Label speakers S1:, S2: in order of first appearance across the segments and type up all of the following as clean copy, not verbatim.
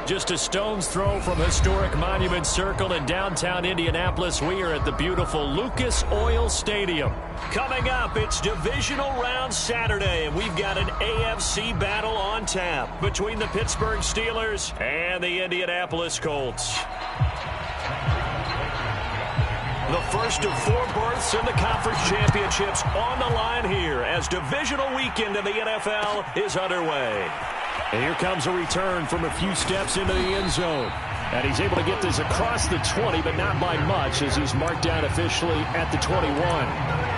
S1: Just a stone's throw from historic Monument Circle in downtown Indianapolis. We are at the beautiful Lucas Oil Stadium. Coming up, it's Divisional Round Saturday, and we've got an AFC battle on tap between the Pittsburgh Steelers and the Indianapolis Colts. The first of 4 berths in the conference championships on the line here as divisional weekend in the NFL is underway. And here comes a return from a few steps into the end zone. And he's able to get this across the 20, but not by much as he's marked down officially at the 21.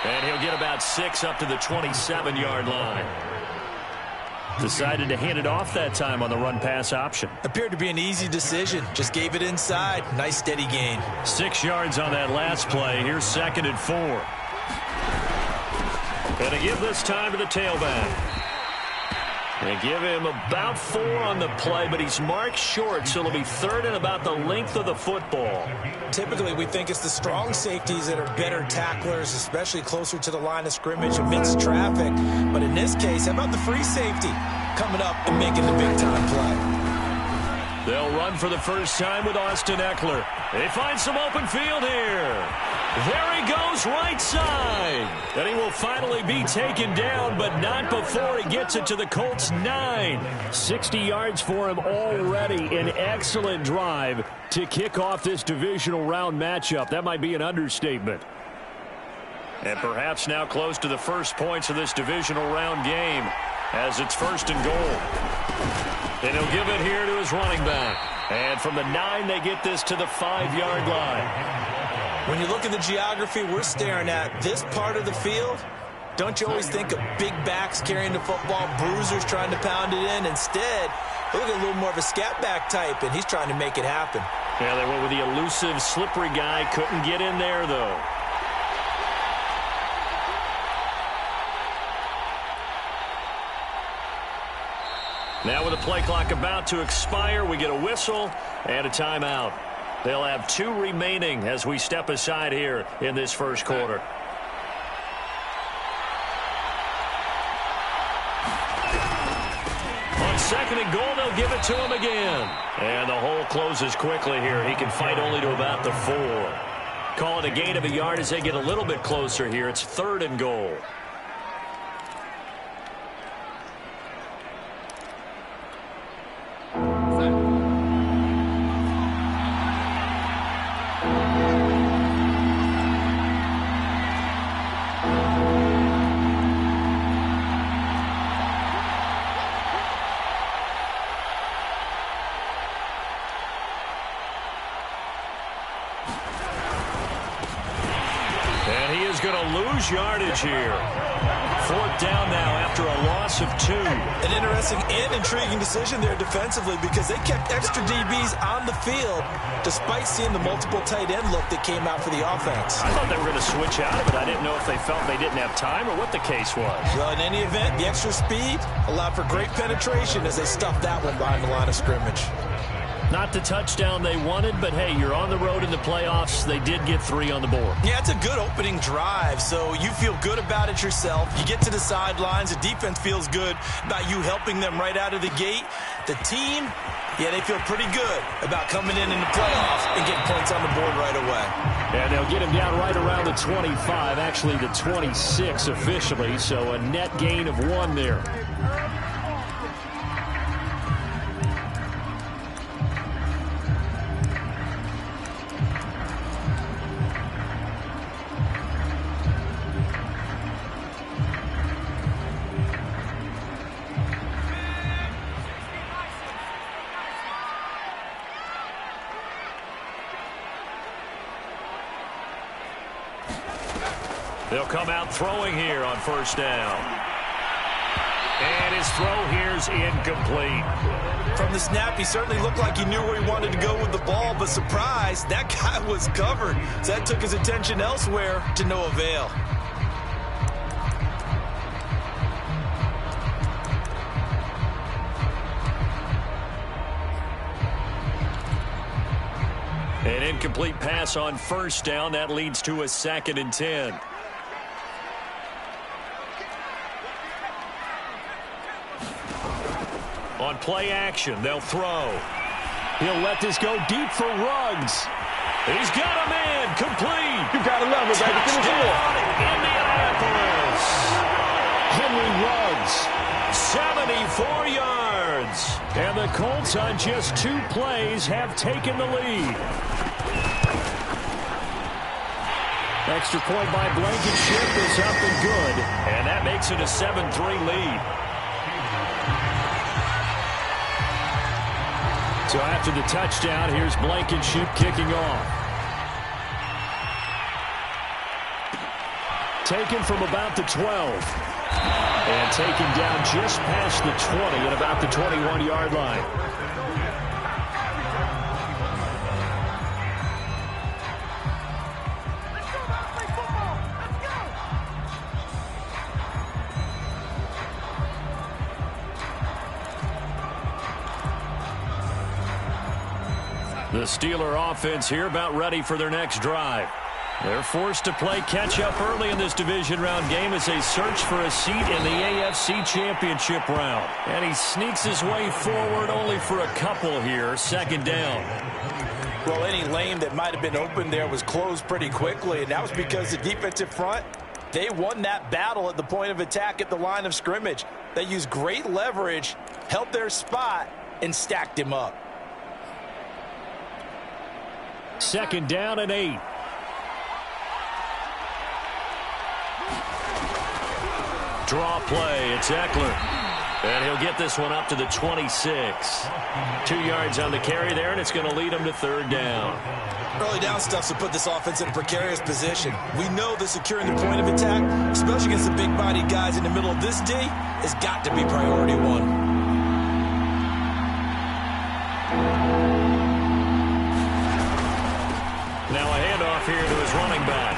S1: And he'll get about 6 up to the 27-yard line. Decided to hand it off that time on the run-pass option.
S2: Appeared to be an easy decision. Just gave it inside. Nice steady gain.
S1: 6 yards on that last play. Here's 2nd and 4. And to give this time to the tailback. They give him about 4 on the play, but he's marked short, so it'll be 3rd and about the length of the football.
S2: Typically, we think it's the strong safeties that are better tacklers, especially closer to the line of scrimmage amidst traffic. But in this case, how about the free safety coming up and making the big-time play?
S1: They'll run for the first time with Austin Eckler. They find some open field here. There he goes, right side. And he will finally be taken down, but not before he gets it to the Colts' 9. 60 yards for him already. An excellent drive to kick off this divisional round matchup. That might be an understatement. And perhaps now close to the first points of this divisional round game as it's 1st and goal. And he'll give it here to his running back. And from the 9, they get this to the 5-yard line.
S2: When you look at the geography we're staring at, this part of the field, don't you always think of big backs carrying the football, bruisers trying to pound it in? Instead, look at a little more of a scat back type, and he's trying to make it happen.
S1: Yeah, they went with the elusive, slippery guy. Couldn't get in there, though. Now with the play clock about to expire, we get a whistle and a timeout. They'll have 2 remaining as we step aside here in this first quarter. On 2nd and goal, they'll give it to him again. And the hole closes quickly here. He can fight only to about the 4. Call it a gain of a yard as they get a little bit closer here. It's 3rd and goal. Yardage here. 4th down now after a loss of 2.
S2: An interesting and intriguing decision there defensively because they kept extra DBs on the field despite seeing the multiple tight end look that came out for the offense.
S1: I thought they were going to switch out of it. I didn't know if they felt they didn't have time or what the case was.
S2: Well, in any event, the extra speed allowed for great penetration as they stuffed that one behind the line of scrimmage.
S1: Not the touchdown they wanted, but hey, you're on the road in the playoffs. They did get 3 on the board.
S2: Yeah, it's a good opening drive, so you feel good about it yourself. You get to the sidelines. The defense feels good about you helping them right out of the gate. The team, yeah, they feel pretty good about coming in the playoffs and getting points on the board right away.
S1: And they'll get him down right around the 25, actually the 26 officially, so a net gain of 1 there. They'll come out throwing here on 1st down. And his His throw here's incomplete.
S2: From the snap, he certainly looked like he knew where he wanted to go with the ball, but surprise, that guy was covered. So that took his attention elsewhere to no avail.
S1: An incomplete pass on first down. That leads to a 2nd and 10. On play action, they'll throw. He'll let this go deep for Ruggs. He's got a man, complete.
S3: You gotta love it, baby. Give it
S1: Touchdown, Indianapolis. Henry Ruggs, 74 yards. And the Colts on just 2 plays have taken the lead. Extra point by Blankenship is up and good. And that makes it a 7-3 lead. So after the touchdown, here's Blankenship kicking off. Taken from about the 12. And taken down just past the 20 at about the 21-yard line. The Steeler offense here about ready for their next drive. They're forced to play catch-up early in this division round game as they search for a seat in the AFC Championship round. And he sneaks his way forward only for a couple here. 2nd down.
S2: Well, any lane that might have been open there was closed pretty quickly, and that was because the defensive front, they won that battle at the point of attack at the line of scrimmage. They used great leverage, held their spot, and stacked him up.
S1: 2nd down and 8. Draw play. It's Eckler. And he'll get this one up to the 26. 2 yards on the carry there, and it's going to lead him to 3rd down.
S2: Early down stuff to put this offense in a precarious position. We know that securing the point of attack, especially against the big-bodied guys in the middle of this D, has got to be priority 1.
S1: Now a handoff here to his running back.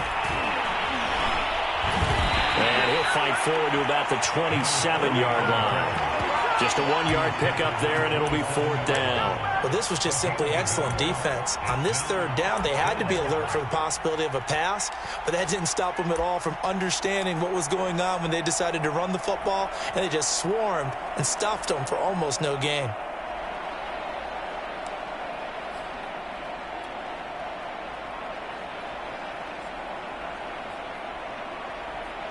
S1: And he'll fight forward to about the 27-yard line. Just a 1-yard pickup there, and it'll be 4th down.
S2: Well, this was just simply excellent defense. On this 3rd down, they had to be alert for the possibility of a pass, but that didn't stop them at all from understanding what was going on when they decided to run the football, and they just swarmed and stuffed them for almost no gain.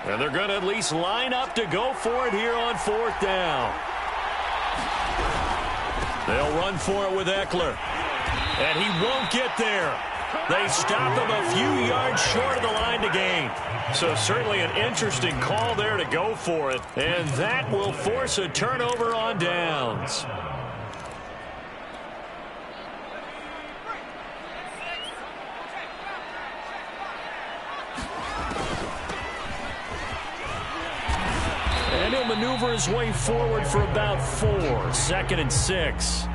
S1: And they're going to at least line up to go for it here on 4th down. They'll run for it with Eckler. And he won't get there. They stop him a few yards short of the line to gain. So certainly an interesting call there to go for it. And that will force a turnover on downs. And he'll maneuver his way forward for about 4. 2nd and 6.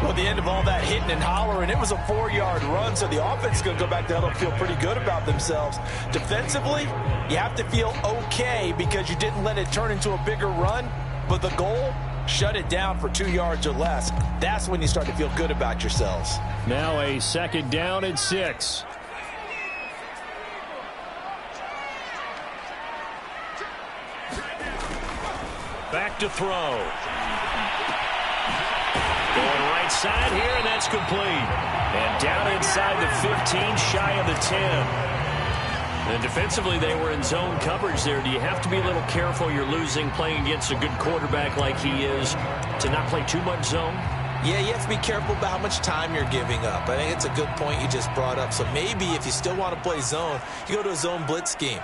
S2: Well, the end of all that hitting and hollering, it was a 4-yard run, so the offense is going to go back to huddle and feel pretty good about themselves. Defensively, you have to feel okay because you didn't let it turn into a bigger run, but the goal, shut it down for 2 yards or less. That's when you start to feel good about yourselves.
S1: Now a 2nd down and 6. Back to throw. Going right side here, and that's complete. And down inside the 15, shy of the 10. And defensively, they were in zone coverage there. Do you have to be a little careful? You're losing, playing against a good quarterback like he is, to not play too much zone?
S2: Yeah, you have to be careful about how much time you're giving up. I think it's a good point you just brought up. So maybe if you still want to play zone, you go to a zone blitz scheme.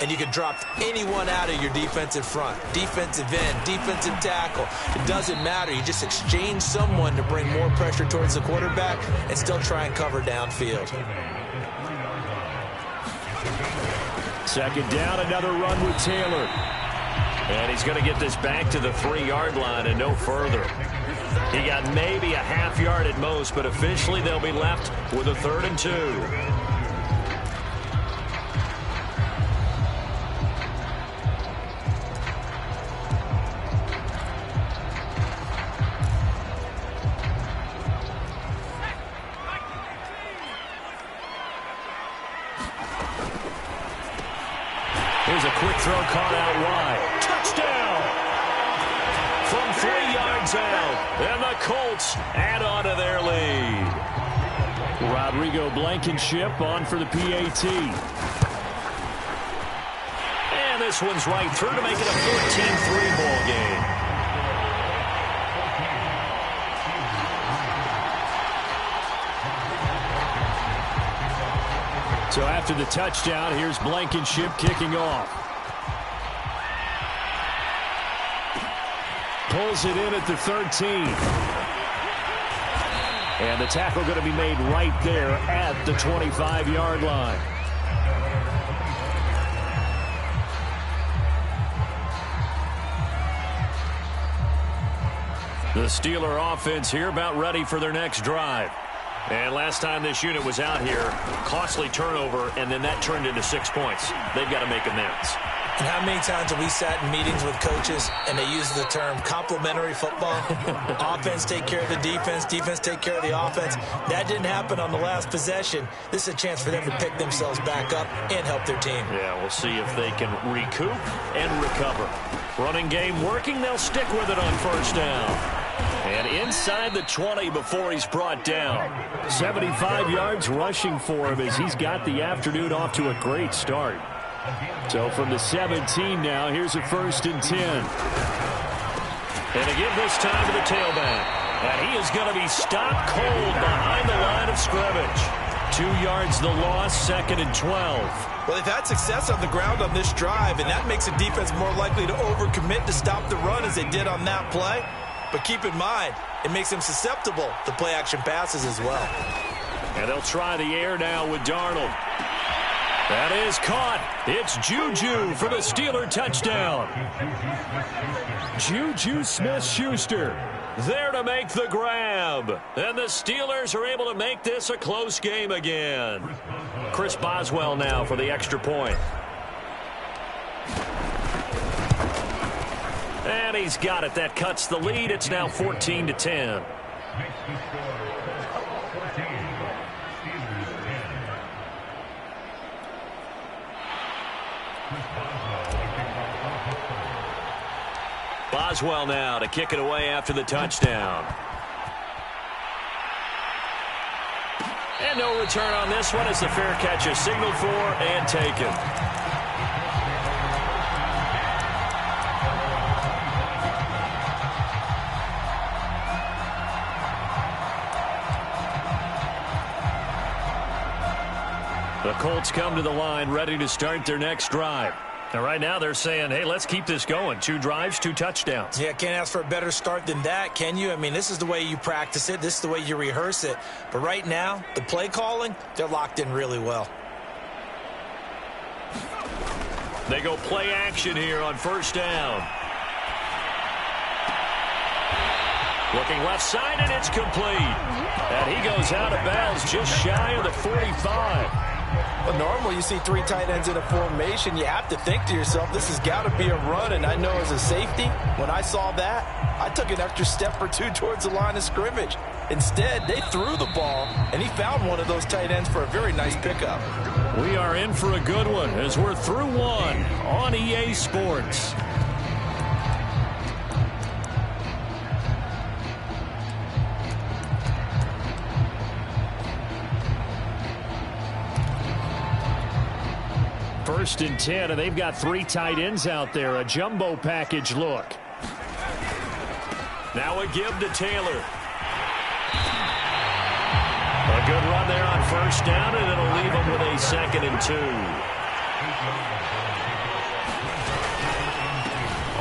S2: And you can drop anyone out of your defensive front, defensive end, defensive tackle. It doesn't matter. You just exchange someone to bring more pressure towards the quarterback and still try and cover downfield.
S1: 2nd down, another run with Taylor. And he's going to get this back to the 3-yard line and no further. He got maybe a half yard at most, but officially they'll be left with a 3rd and 2. Here's a quick throw caught out wide. Touchdown! From 3 yards out, and the Colts add on to their lead. Rodrigo Blankenship on for the PAT. And this one's right through to make it a 14-3 ball game. So after the touchdown, here's Blankenship kicking off. Pulls it in at the 13. And the tackle going to be made right there at the 25-yard line. The Steeler offense here about ready for their next drive. And last time this unit was out here, costly turnover, and then that turned into 6 points. They've got to make amends.
S2: And how many times have we sat in meetings with coaches and they use the term complementary football? Offense take care of the defense, defense take care of the offense. That didn't happen on the last possession. This is a chance for them to pick themselves back up and help their team.
S1: Yeah, we'll see if they can recoup and recover. Running game working, they'll stick with it on 1st down. And inside the 20 before he's brought down. 75 yards rushing for him as he's got the afternoon off to a great start. So from the 17 now, here's a 1st and 10. And again this time to the tailback. And he is going to be stopped cold behind the line of scrimmage. 2 yards the loss, 2nd and 12.
S2: Well, they've had success on the ground on this drive, and that makes the defense more likely to overcommit to stop the run as they did on that play. But keep in mind, it makes them susceptible to play-action passes as well.
S1: And they'll try the air now with Darnold. That is caught. It's Juju for the Steeler touchdown. Juju Smith-Schuster there to make the grab. And the Steelers are able to make this a close game again. Chris Boswell now for the extra point. And he's got it. That cuts the lead. It's now 14-10. Boswell now to kick it away after the touchdown. And no return on this one as the fair catch is signaled for and taken. The Colts come to the line ready to start their next drive. And right now they're saying, hey, let's keep this going. 2 drives, 2 touchdowns.
S2: Yeah, can't ask for a better start than that, can you? I mean, this is the way you practice it. This is the way you rehearse it. But right now, the play calling, they're locked in really well.
S1: They go play action here on 1st down. Looking left side, and it's complete. And he goes out of bounds just shy of the 45.
S2: Well, normally you see 3 tight ends in a formation. You have to think to yourself, this has got to be a run. And I know as a safety, when I saw that, I took an extra step or 2 towards the line of scrimmage. Instead, they threw the ball, and he found one of those tight ends for a very nice pickup.
S1: We are in for a good one as we're through 1 on EA Sports. First and 10, and they've got 3 tight ends out there. A jumbo package look. Now a give to Taylor. A good run there on 1st down, and it'll leave him with a 2nd and 2.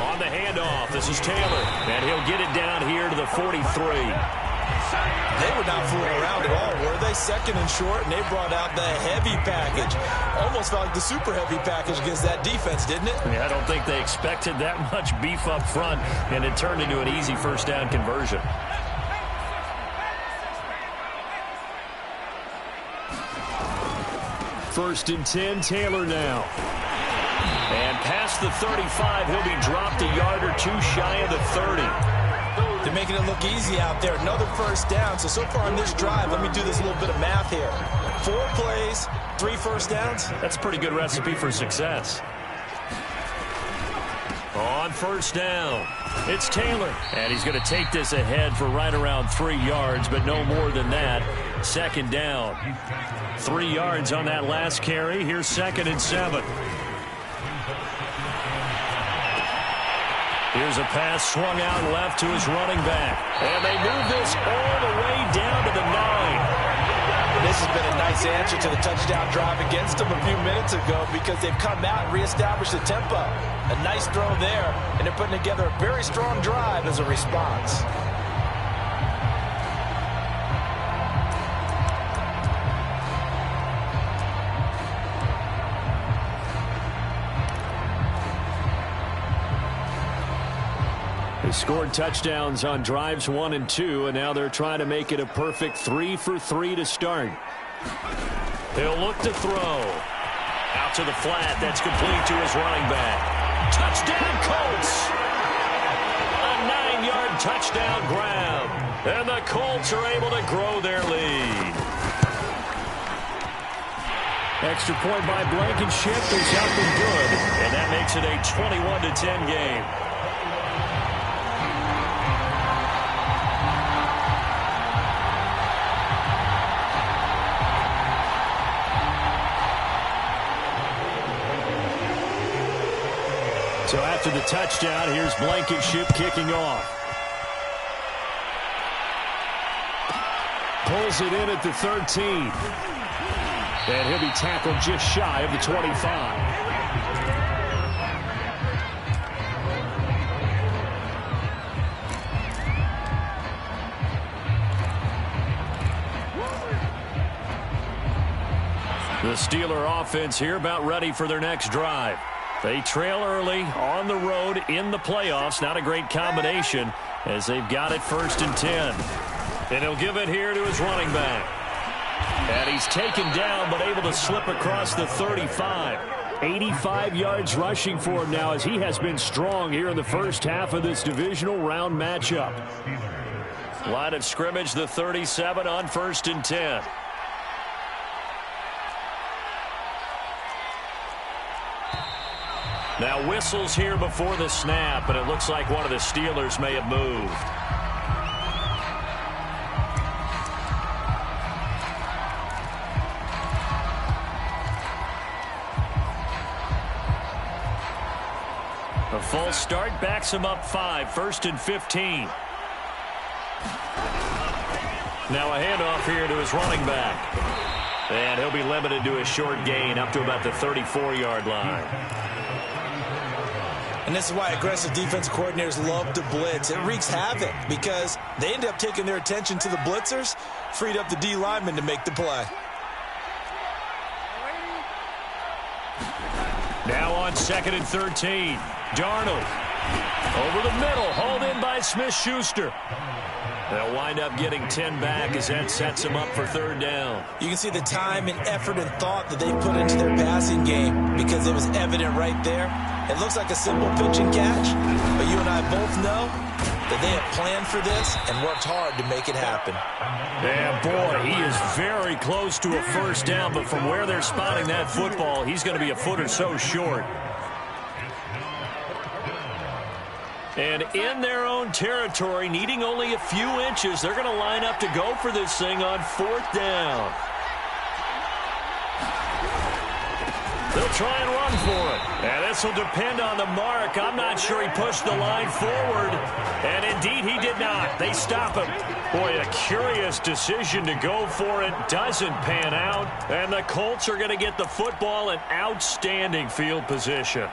S1: On the handoff, this is Taylor, and he'll get it down here to the 43.
S2: They were not fooling around at all, were they? Second and short, and they brought out the heavy package. Almost felt like the super heavy package against that defense, didn't it?
S1: Yeah, I don't think they expected that much beef up front, and it turned into an easy first down conversion. First and 10, Taylor now. And past the 35, he'll be dropped a yard or two shy of the 30.
S2: They're making it look easy out there. Another first down. So far on this drive, let me do this little bit of math here. 4 plays, 3 first downs.
S1: That's a pretty good recipe for success. On first down, it's Taylor. And he's going to take this ahead for right around 3 yards, but no more than that. Second down. 3 yards on that last carry. Here's second and 7. Here's a pass swung out left to his running back. And they move this all the way down to the 9.
S2: This has been a nice answer to the touchdown drive against them a few minutes ago because they've come out and reestablished the tempo. A nice throw there, and they're putting together a very strong drive as a response.
S1: They scored touchdowns on drives 1 and 2, and now they're trying to make it a perfect 3 for 3 to start. He'll look to throw. Out to the flat. That's complete to his running back. Touchdown, Colts! A 9-yard touchdown grab. And the Colts are able to grow their lead. Extra point by Blankenship is up and good. And that makes it a 21-10 game. So after the touchdown, here's Blankenship kicking off. Pulls it in at the 13. And he'll be tackled just shy of the 25. The Steeler offense here about ready for their next drive. They trail early on the road in the playoffs. Not a great combination as they've got it first and 10. And he'll give it here to his running back. And he's taken down but able to slip across the 35. 85 yards rushing for him now as he has been strong here in the first half of this divisional round matchup. Line of scrimmage, the 37 on first and 10. Now whistles here before the snap, and it looks like one of the Steelers may have moved. A false start backs him up 5, first and 15. Now a handoff here to his running back. And he'll be limited to a short gain up to about the 34-yard line.
S2: And this is why aggressive defensive coordinators love to blitz. It wreaks havoc because they end up taking their attention to the blitzers, freed up the D lineman to make the play.
S1: Now on second and 13. Darnold over the middle, hauled in by Smith-Schuster. They'll wind up getting 10 back as that sets them up for third down.
S2: You can see the time and effort and thought that they put into their passing game because it was evident right there. It looks like a simple pitch and catch, but you and I both know that they have planned for this and worked hard to make it happen.
S1: Yeah, boy, he is very close to a first down, but from where they're spotting that football, he's going to be a foot or so short. And in their own territory, needing only a few inches, they're going to line up to go for this thing on fourth down. They'll try and run for it. And this will depend on the mark. I'm not sure he pushed the line forward. And indeed, he did not. They stop him. Boy, a curious decision to go for it. Doesn't pan out. And the Colts are going to get the football in outstanding field position.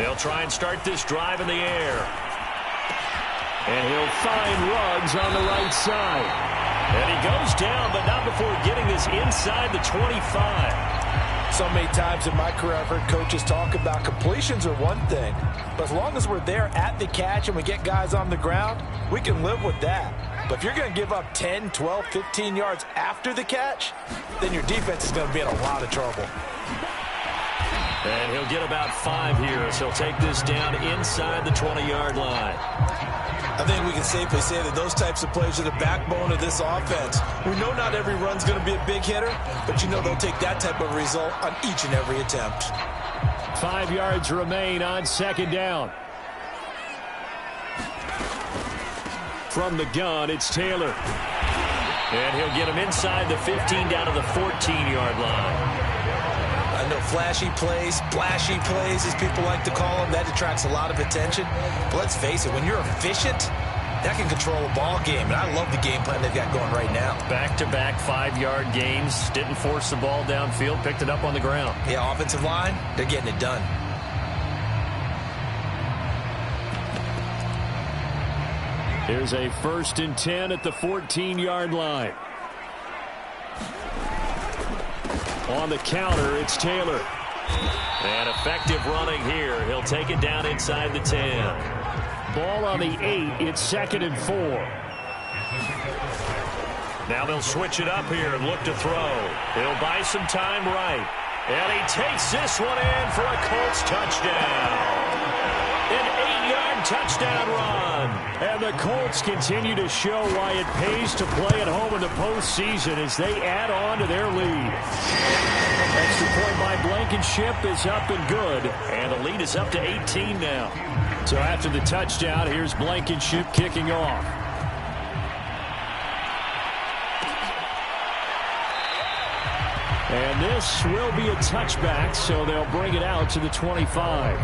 S1: They'll try and start this drive in the air. And he'll find Ruggs on the right side. And he goes down, but not before getting this inside the 25.
S2: So many times in my career I've heard coaches talk about completions are one thing. But as long as we're there at the catch and we get guys on the ground, we can live with that. But if you're going to give up 10, 12, 15 yards after the catch, then your defense is going to be in a lot of trouble.
S1: And he'll get about 5 here as he'll take this down inside the 20-yard line.
S2: I think we can safely say that those types of plays are the backbone of this offense. We know not every run's going to be a big hitter, but you know they'll take that type of result on each and every attempt.
S1: 5 yards remain on second down. From the gun, it's Taylor. And he'll get him inside the 15 down to the 14-yard line.
S2: I know flashy plays, splashy plays, as people like to call them, that attracts a lot of attention. But let's face it, when you're efficient, that can control a ball game. And I love the game plan they've got going right now.
S1: Back-to-back 5-yard gains. Didn't force the ball downfield. Picked it up on the ground.
S2: Yeah, offensive line, they're getting it done.
S1: Here's a 1st and 10 at the 14-yard line. On the counter, it's Taylor. And effective running here. He'll take it down inside the 10. Ball on the 8. It's 2nd and 4. Now they'll switch it up here and look to throw. He'll buy some time right. And he takes this one in for a Colts touchdown. An 8-yard touchdown run. And the Colts continue to show why it pays to play at home in the postseason as they add on to their lead. Extra point by Blankenship is up and good. And the lead is up to 18 now. So after the touchdown, here's Blankenship kicking off. And this will be a touchback, so they'll bring it out to the 25.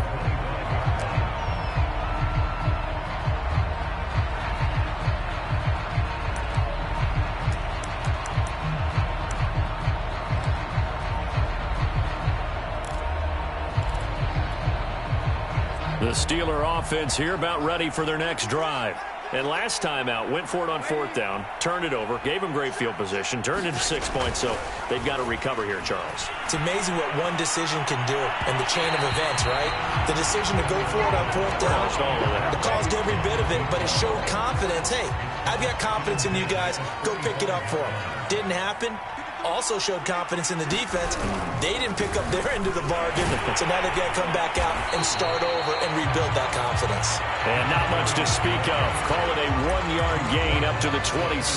S1: The Steeler offense here about ready for their next drive. And last time out, went for it on 4th down, turned it over, gave them great field position, turned it to 6 points, so they've got to recover here, Charles.
S2: It's amazing what one decision can do in the chain of events, right? The decision to go for it on 4th down, it caused every bit of it, but it showed confidence. Hey, I've got confidence in you guys. Go pick it up for them. Didn't happen. Also showed confidence in the defense. They didn't pick up their end of the bargain, so now they've got to come back out and start over and rebuild that confidence.
S1: And not much to speak of. Call it a 1-yard gain up to the 26.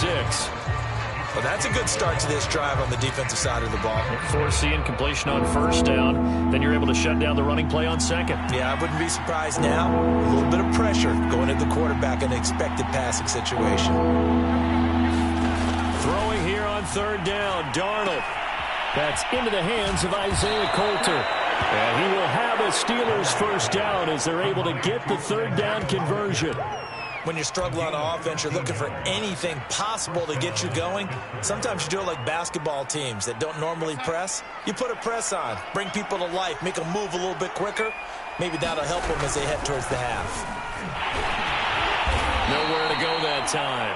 S2: Well, that's a good start to this drive on the defensive side of the ball.
S1: Force the incompletion on 1st down. Then you're able to shut down the running play on 2nd.
S2: Yeah, I wouldn't be surprised now. A little bit of pressure going at the quarterback in an expected passing situation.
S1: Throwing here on 3rd down, Darnold. That's into the hands of Isaiah Coulter. And he will have a Steelers 1st down as they're able to get the 3rd down conversion.
S2: When you're struggling on offense, you're looking for anything possible to get you going. Sometimes you do it like basketball teams that don't normally press. You put a press on, bring people to life, make them move a little bit quicker. Maybe that'll help them as they head towards the half.
S1: Nowhere to go that time.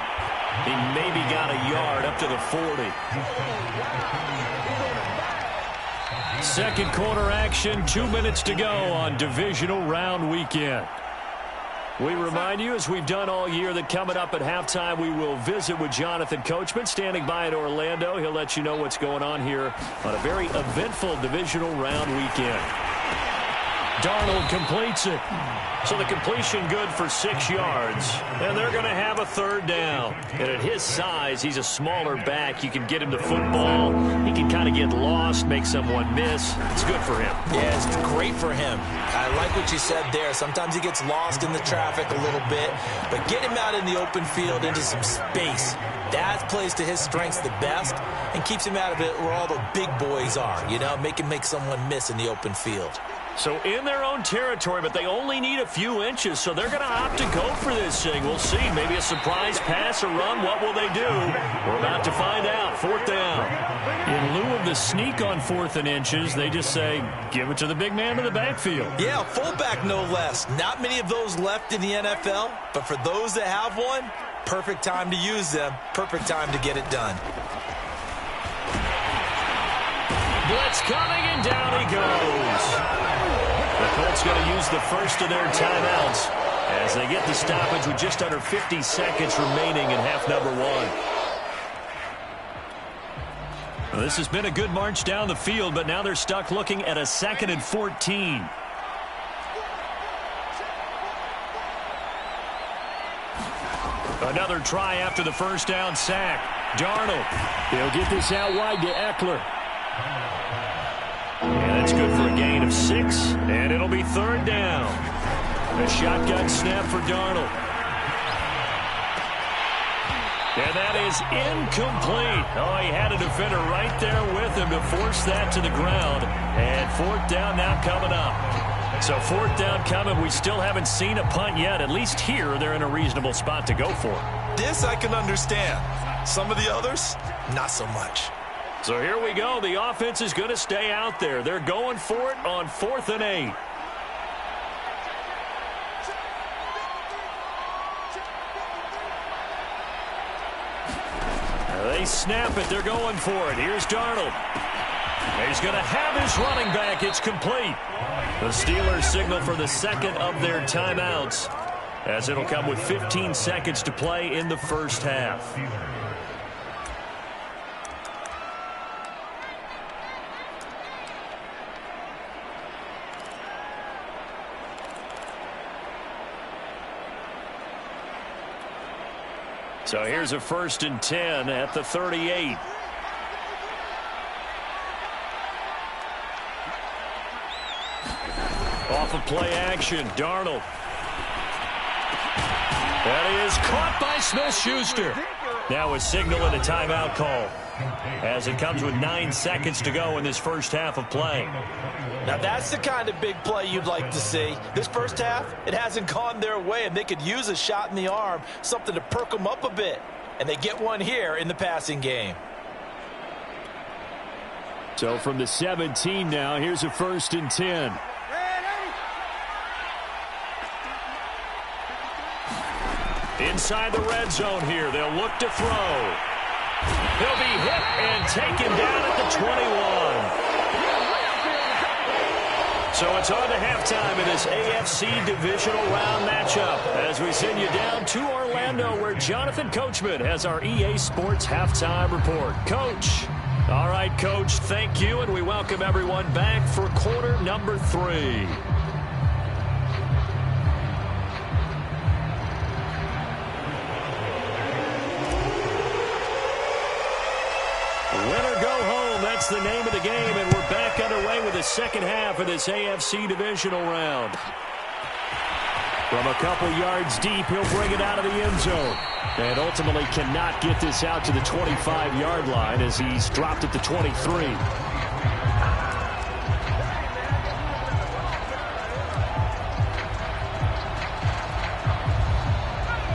S1: He maybe got a yard up to the 40. 2nd quarter action, 2 minutes to go on divisional round weekend. We remind you, as we've done all year, that coming up at halftime, we will visit with Jonathan Coachman, standing by in Orlando. He'll let you know what's going on here on a very eventful divisional round weekend. Darnold completes it. So the completion good for 6 yards. And they're going to have a 3rd down. And at his size, he's a smaller back. You can get him the football. He can kind of get lost, make someone miss. It's good for him.
S2: Yeah, it's great for him. I like what you said there. Sometimes he gets lost in the traffic a little bit. But get him out in the open field into some space. That plays to his strengths the best and keeps him out of it where all the big boys are. You know, make him make someone miss in the open field.
S1: So in their own territory, but they only need a few inches, so they're going to opt to go for this thing. We'll see. Maybe a surprise pass or run. What will they do? We're about to find out. 4th down. In lieu of the sneak on 4th and inches, they just say, give it to the big man in the backfield.
S2: Yeah, fullback no less. Not many of those left in the NFL, but for those that have one, perfect time to use them. Perfect time to get it done.
S1: Blitz coming, and down he goes. The Colts going to use the first of their timeouts as they get the stoppage with just under 50 seconds remaining in half number 1. Well, this has been a good march down the field, but now they're stuck looking at a 2nd and 14. Another try after the first down sack. Darnold. He'll get this out wide to Eckler. And that's good for a gain of 6, and it'll be 3rd down. A shotgun snap for Darnold. And that is incomplete. Oh, he had a defender right there with him to force that to the ground. And 4th down now coming up. So 4th down coming. We still haven't seen a punt yet. At least here, they're in a reasonable spot to go for.
S2: This I can understand. Some of the others, not so much.
S1: So here we go. The offense is going to stay out there. They're going for it on 4th and 8. They snap it. They're going for it. Here's Darnold. He's going to have his running back. It's complete. The Steelers signal for the 2nd of their timeouts, as it'll come with 15 seconds to play in the first half. So here's a 1st and 10 at the 38. Off of play action, Darnold. That is caught by Smith-Schuster. Now a signal and a timeout call, as it comes with 9 seconds to go in this first half of play.
S2: Now that's the kind of big play you'd like to see. This first half, it hasn't gone their way, and they could use a shot in the arm, something to perk them up a bit. And they get one here in the passing game.
S1: So from the 17 now, here's a 1st and 10. Inside the red zone here, they'll look to throw. He'll be hit and taken down at the 21. So it's on to halftime in this AFC divisional round matchup as we send you down to Orlando, where Jonathan Coachman has our EA Sports halftime report. Coach. All right, Coach, thank you, and we welcome everyone back for quarter number 3. Winner go home, that's the name of the game, and we're back underway with the second half of this AFC divisional round. From a couple yards deep, he'll bring it out of the end zone. And ultimately cannot get this out to the 25-yard line as he's dropped at the 23.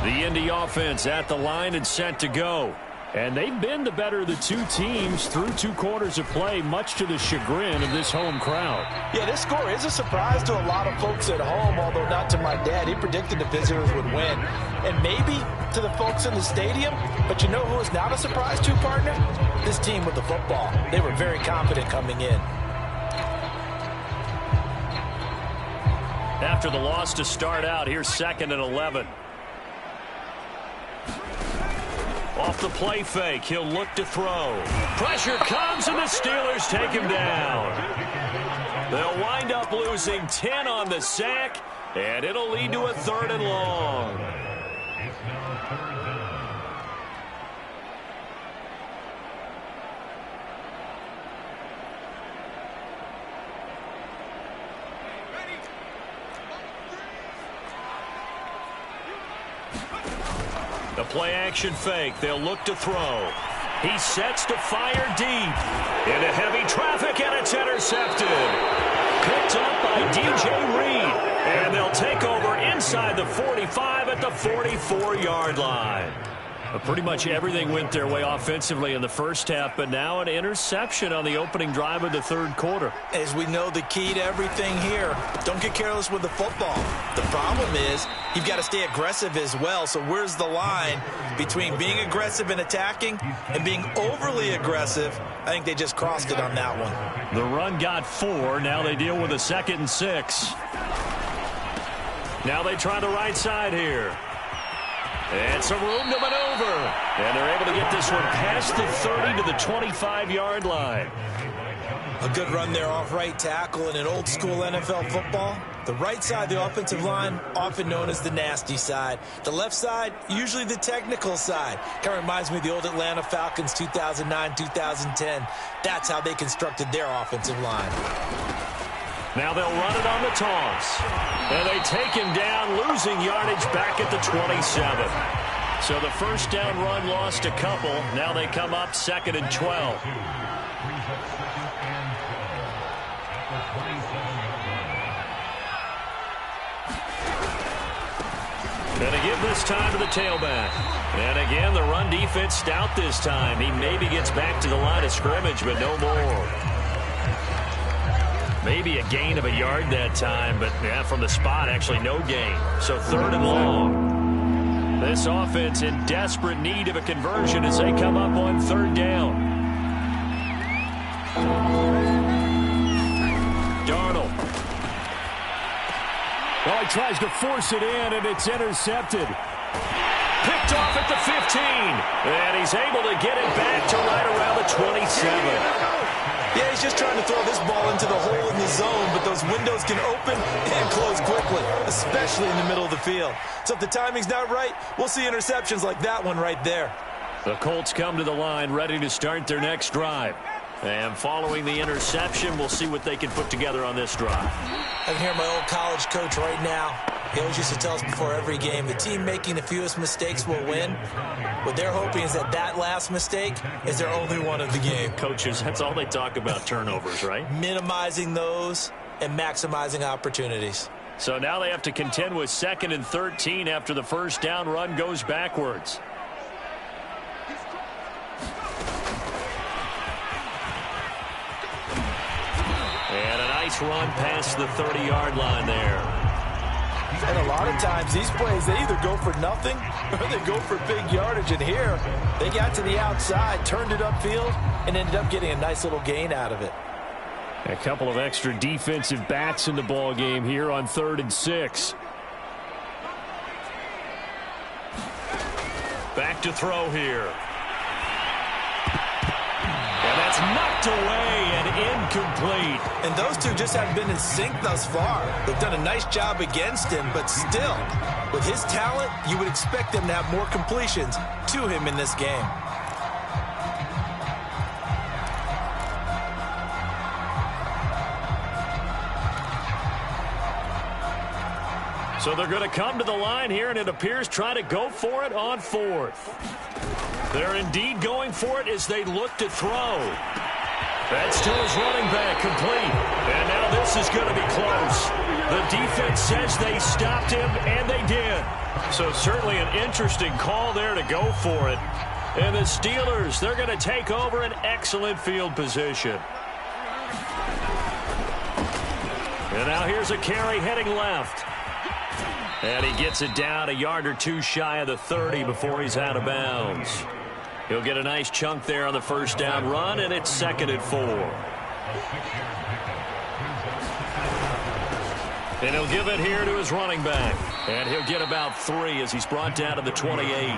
S1: The Indy offense at the line and set to go. And they've been the better of the two teams through 2 quarters of play, much to the chagrin of this home crowd.
S2: Yeah, this score is a surprise to a lot of folks at home, although not to my dad. He predicted the visitors would win. And maybe to the folks in the stadium, but you know who is not a surprise to, partner? This team with the football. They were very confident coming in.
S1: After the loss to start out, here's 2nd and 11. Off the play fake, he'll look to throw. Pressure comes, and the Steelers take him down. They'll wind up losing 10 on the sack, and it'll lead to a 3rd and long. The play-action fake. They'll look to throw. He sets to fire deep. Into heavy traffic, and it's intercepted. picked up by DJ Reed. And they'll take over inside the 45 at the 44-yard line. Pretty much everything went their way offensively in the first half, but now an interception on the opening drive of the third quarter.
S2: As we know, the key to everything here, don't get careless with the football. The problem is you've got to stay aggressive as well. So where's the line between being aggressive and attacking and being overly aggressive? I think they just crossed it on that one.
S1: The run got 4. Now they deal with a 2nd and 6. Now they try the right side here. And some room to maneuver. And they're able to get this one past the 30 to the 25-yard line.
S2: A good run there off right tackle in an old-school NFL football. The right side, the offensive line, often known as the nasty side. The left side, usually the technical side. Kind of reminds me of the old Atlanta Falcons 2009-2010. That's how they constructed their offensive line.
S1: Now they'll run it on the toss. And they take him down, losing yardage back at the 27. So the first down run lost a couple. Now they come up 2nd and 12. And they give this time to the tailback. And again, the run defense stout this time. He maybe gets back to the line of scrimmage, but no more. Maybe a gain of a yard that time, but yeah, from the spot, actually no gain. So 3rd and long. This offense in desperate need of a conversion as they come up on 3rd down. Darnold. Well, he tries to force it in, and it's intercepted. Picked off at the 15. And he's able to get it back to right around the 27.
S2: Yeah, he's just trying to throw this ball into the hole in the zone, but those windows can open and close quickly, especially in the middle of the field. So if the timing's not right, we'll see interceptions like that one right there.
S1: The Colts come to the line ready to start their next drive. And following the interception, we'll see what they can put together on this drive.
S2: I can hear my old college coach right now. He always used to tell us before every game, the team making the fewest mistakes will win. What they're hoping is that that last mistake is their only one of the game.
S1: Coaches, that's all they talk about, turnovers, right?
S2: Minimizing those and maximizing opportunities.
S1: So now they have to contend with 2nd and 13 after the first down run goes backwards. And a nice run past the 30-yard line there.
S2: And a lot of times, these plays, they either go for nothing or they go for big yardage. And here, they got to the outside, turned it upfield, and ended up getting a nice little gain out of it.
S1: A couple of extra defensive backs in the ball game here on 3rd and 6. Back to throw here. And that's knocked away and incomplete.
S2: And those two just haven't been in sync thus far. They've done a nice job against him, but still, with his talent, you would expect them to have more completions to him in this game.
S1: So they're going to come to the line here, and it appears try to go for it on 4th. They're indeed going for it as they look to throw. That's to his running back, complete. And now this is going to be close. The defense says they stopped him, and they did. So certainly an interesting call there to go for it. And the Steelers, they're going to take over an excellent field position. And now here's a carry heading left. And he gets it down a yard or two shy of the 30 before he's out of bounds. He'll get a nice chunk there on the first down run, and it's 2nd and 4. And he'll give it here to his running back. And he'll get about 3 as he's brought down to the 28.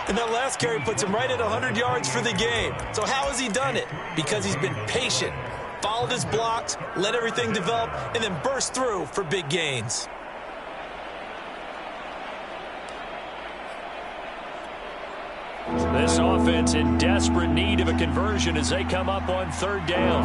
S2: And that last carry puts him right at 100 yards for the game. So how has he done it? Because he's been patient, followed his blocks, let everything develop, and then burst through for big gains.
S1: This offense in desperate need of a conversion as they come up on 3rd down.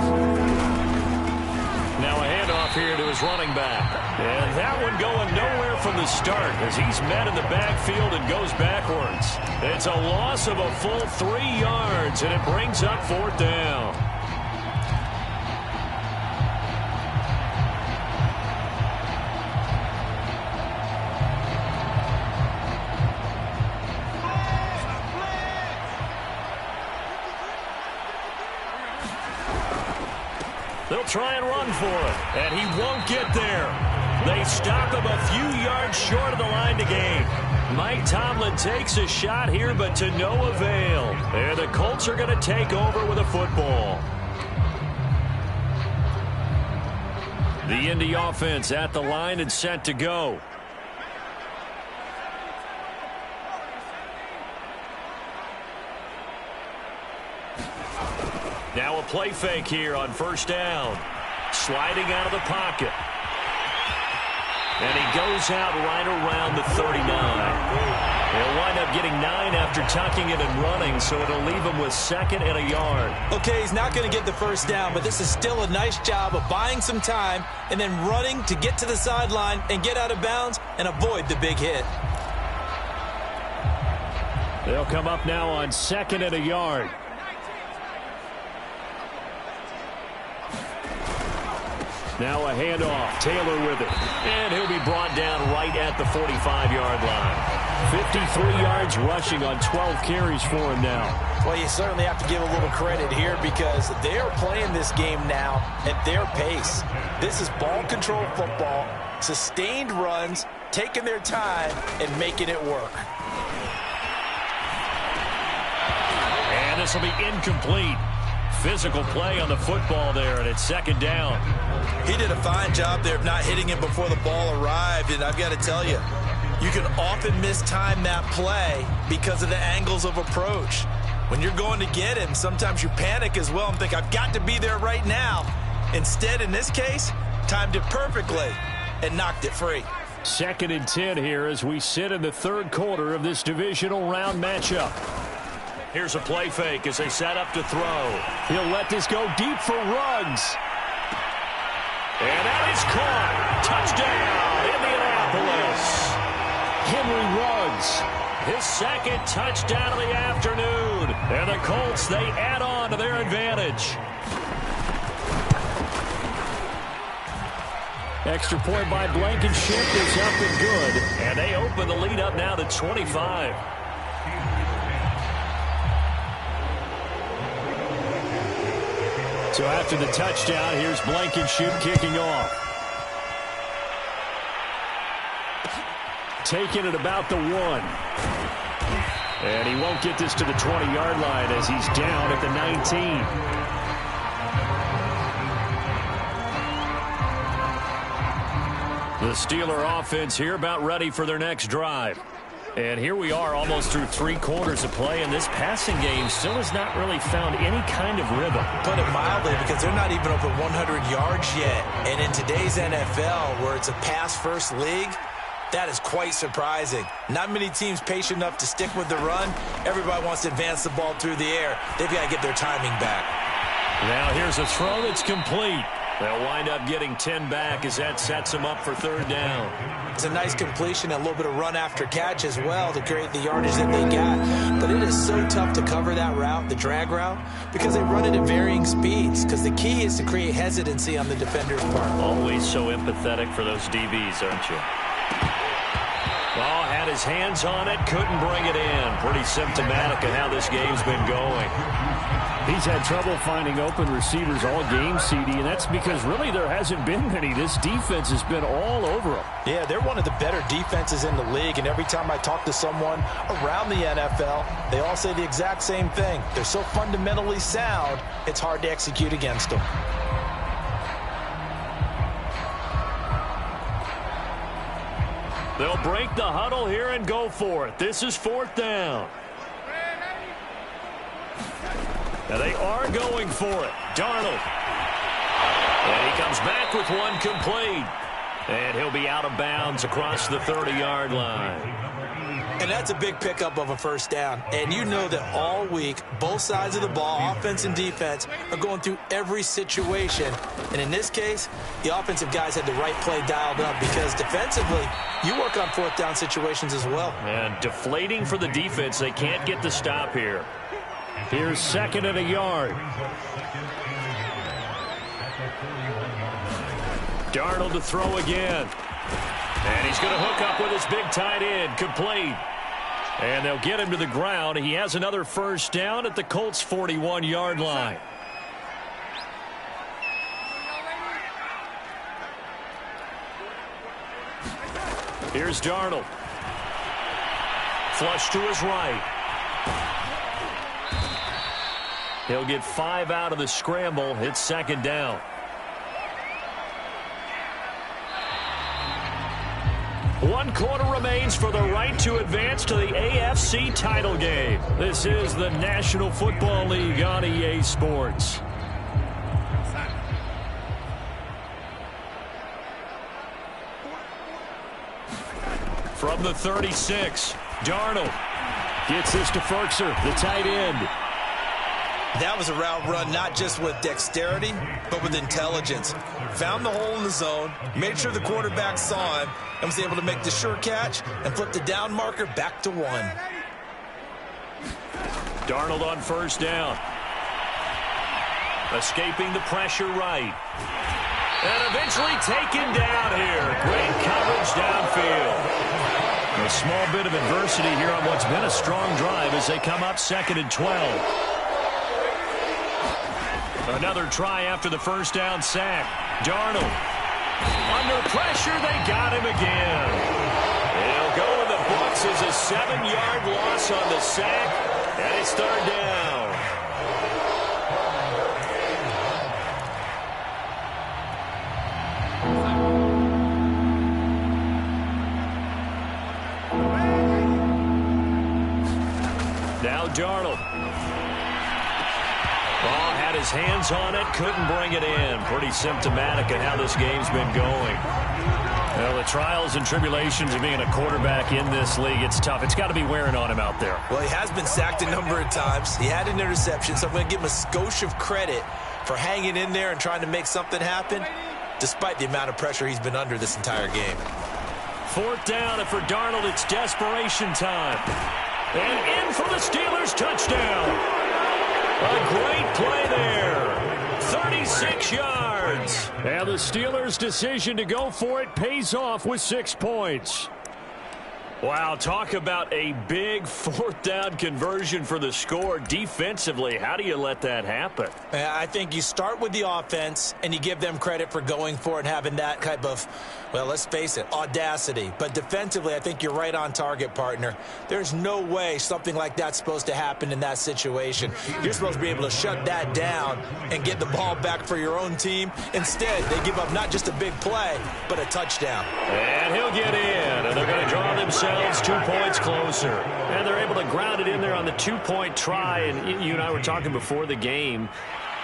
S1: Now a handoff here to his running back. And that one going nowhere from the start as he's met in the backfield and goes backwards. It's a loss of a full 3 yards, and it brings up 4th down. They'll try and run for it, and he won't get there. They stop him a few yards short of the line to gain. Mike Tomlin takes a shot here, but to no avail. And the Colts are going to take over with a football. The Indy offense at the line and set to go. Now a play fake here on first down. Sliding out of the pocket. And he goes out right around the 39. He'll wind up getting 9 after tucking it and running, so it'll leave him with 2nd and a yard.
S2: Okay, he's not going to get the first down, but this is still a nice job of buying some time and then running to get to the sideline and get out of bounds and avoid the big hit.
S1: They'll come up now on 2nd and a yard. Now a handoff. Taylor with it. And he'll be brought down right at the 45-yard line. 53 yards rushing on 12 carries for him now.
S2: Well, you certainly have to give a little credit here because they're playing this game now at their pace. This is ball control football, sustained runs, taking their time, and making it work.
S1: And this will be incomplete. Physical play on the football there, and it's 2nd down.
S2: He did a fine job there of not hitting him before the ball arrived, and I've got to tell you, you can often mistime that play because of the angles of approach. When you're going to get him, sometimes you panic as well and think, I've got to be there right now. Instead, in this case, timed it perfectly and knocked it free.
S1: 2nd and 10 here as we sit in the 3rd quarter of this divisional round matchup. Here's a play fake as they set up to throw. He'll let this go deep for Ruggs. And that is caught. Touchdown, Indianapolis. Henry Ruggs, his 2nd touchdown of the afternoon. And the Colts, they add on to their advantage. Extra point by Blankenship is up and good. And they open the lead up now to 25. So after the touchdown, here's Blankenship kicking off. Taking it about the 1. And he won't get this to the 20-yard line as he's down at the 19. The Steeler offense here about ready for their next drive. And here we are almost through 3 quarters of play, and this passing game still has not really found any kind of rhythm.
S2: Put it mildly, because they're not even over 100 yards yet. And in today's NFL, where it's a pass-first league, that is quite surprising. Not many teams patient enough to stick with the run. Everybody wants to advance the ball through the air. They've got to get their timing back.
S1: Now here's a throw that's complete. They'll wind up getting 10 back as that sets them up for 3rd down.
S2: It's a nice completion and a little bit of run after catch as well to create the yardage that they got. But it is so tough to cover that route, the drag route, because they run it at varying speeds. Because the key is to create hesitancy on the defender's part.
S1: Always so empathetic for those DBs, aren't you? Oh, had his hands on it, couldn't bring it in. Pretty symptomatic of how this game's been going.
S3: He's had trouble finding open receivers all game, CD, and that's because really there hasn't been many. This defense has been all over them.
S2: Yeah, they're one of the better defenses in the league, and every time I talk to someone around the NFL, they all say the exact same thing. They're so fundamentally sound, it's hard to execute against them.
S1: They'll break the huddle here and go for it. This is 4th down. Now they are going for it. Darnold. And he comes back with one complete. And he'll be out of bounds across the 30-yard line.
S2: And that's a big pickup of a first down. And you know that all week, both sides of the ball, offense and defense, are going through every situation. And in this case, the offensive guys had the right play dialed up because defensively, you work on 4th down situations as well.
S1: And deflating for the defense. They can't get the stop here.
S3: Here's 2nd and a yard.
S1: Darnold to throw again. And he's going to hook up with his big tight end. Complete. And they'll get him to the ground. He has another first down at the Colts' 41-yard line. Here's Darnold. Flush to his right. He'll get 5 out of the scramble. It's second down. One quarter remains for the right to advance to the AFC title game. This is the National Football League on EA Sports. From the 36, Darnold gets this to Ferkser, the tight end.
S2: That was a route run not just with dexterity, but with intelligence. Found the hole in the zone, made sure the quarterback saw him, and was able to make the sure catch and flip the down marker back to 1.
S1: Darnold on first down. Escaping the pressure right. And eventually taken down here. Great coverage downfield. A small bit of adversity here on what's been a strong drive as they come up 2nd and 12. Another try after the first down sack. Darnold. Under pressure, they got him again. He'll go in the books as a 7-yard loss on the sack, and it's 3rd down. Now Darnold. Ball had his hands on it, couldn't bring it in. Pretty symptomatic of how this game's been going. Well, the trials and tribulations of being a quarterback in this league, it's tough. It's got to be wearing on him out there.
S2: Well, he has been sacked a number of times. He had an interception, so I'm going to give him a skosh of credit for hanging in there and trying to make something happen, despite the amount of pressure he's been under this entire game.
S1: 4th down, and for Darnold, it's desperation time. And in for the Steelers touchdown. A great play there. 36 yards. And the Steelers' decision to go for it pays off with 6 points. Wow, talk about a big 4th down conversion for the score. Defensively, how do you let that happen?
S2: I think you start with the offense, and you give them credit for going for it and having that type of, well, let's face it, audacity. But defensively, I think you're right on target, partner. There's no way something like that's supposed to happen in that situation. You're supposed to be able to shut that down and get the ball back for your own team. Instead, they give up not just a big play, but a touchdown.
S1: And he'll get in, and they're going to draw themselves 2 points closer. And they're able to ground it in there on the 2-point try. And you and I were talking before the game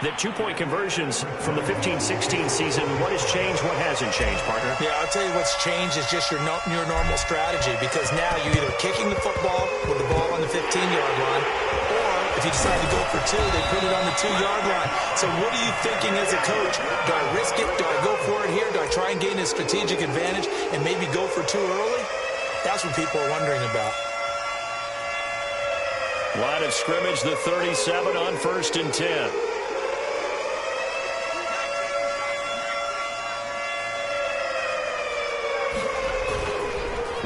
S1: that 2-point conversions from the 15-16 season, what has changed, what hasn't changed, partner?
S2: Yeah, I'll tell you what's changed is just your normal strategy, because now you're either kicking the football with the ball on the 15-yard line, or if you decide to go for 2, they put it on the 2-yard line. So what are you thinking as a coach? Do I risk it? Do I go for it here? Do I try and gain a strategic advantage and maybe go for 2 early? That's what people are wondering about.
S1: Line of scrimmage, the 37 on 1st and 10.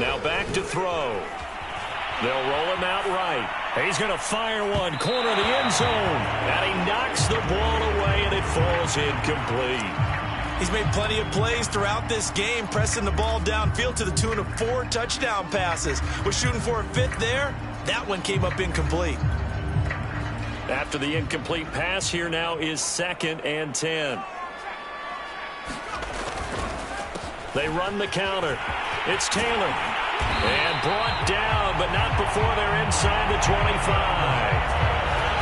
S1: Now back to throw. They'll roll him out right. He's going to fire one, corner of the end zone. And he knocks the ball away, and it falls incomplete.
S2: He's made plenty of plays throughout this game, pressing the ball downfield to the tune of 4 touchdown passes. Was shooting for a 5th there. That one came up incomplete.
S1: After the incomplete pass, here now is 2nd and 10. They run the counter. It's Taylor. And brought down, but not before they're inside the 25.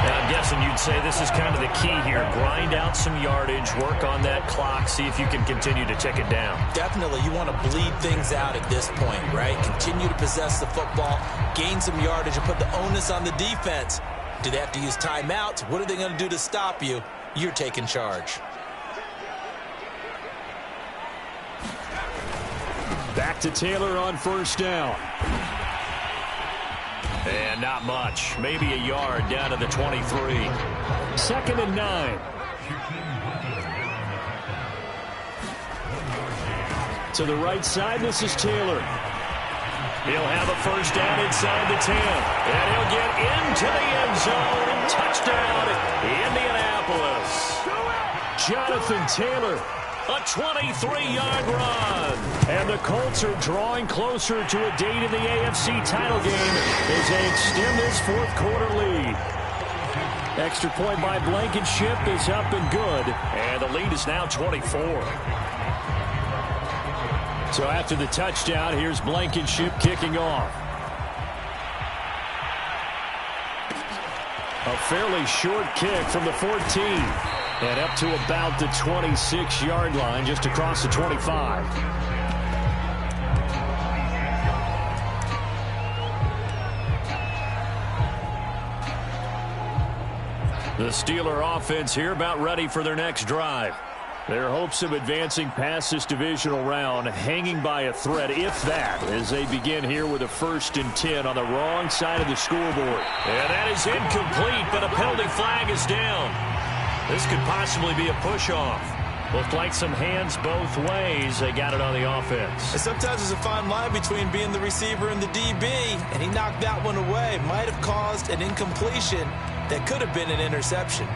S1: Now, I'm guessing you'd say this is kind of the key here. Grind out some yardage, work on that clock, see if you can continue to tick it down.
S2: Definitely. You want to bleed things out at this point, right? Continue to possess the football, gain some yardage, and put the onus on the defense. Do they have to use timeouts? What are they going to do to stop you? You're taking charge.
S3: Back to Taylor on 1st down.
S1: And not much. Maybe a yard down to the 23.
S3: 2nd and 9. To the right side, this is Taylor.
S1: He'll have a first down inside the 10. And he'll get into the end zone. Touchdown, Indianapolis.
S3: Jonathan Taylor
S1: A 23-yard run. And the Colts are drawing closer to a date in the AFC title game as they extend this fourth quarter lead. Extra point by Blankenship is up and good. And the lead is now 24. So after the touchdown, here's Blankenship kicking off. A fairly short kick from the 14. And up to about the 26-yard line, just across the 25. The Steeler offense here about ready for their next drive. Their hopes of advancing past this divisional round hanging by a thread, if that, as they begin here with a 1st and 10 on the wrong side of the scoreboard. And that is incomplete, but a penalty flag is down. This could possibly be a push-off. Looked like some hands both ways. They got it on the offense.
S2: And sometimes there's a fine line between being the receiver and the DB, and he knocked that one away. Might have caused an incompletion that could have been an interception.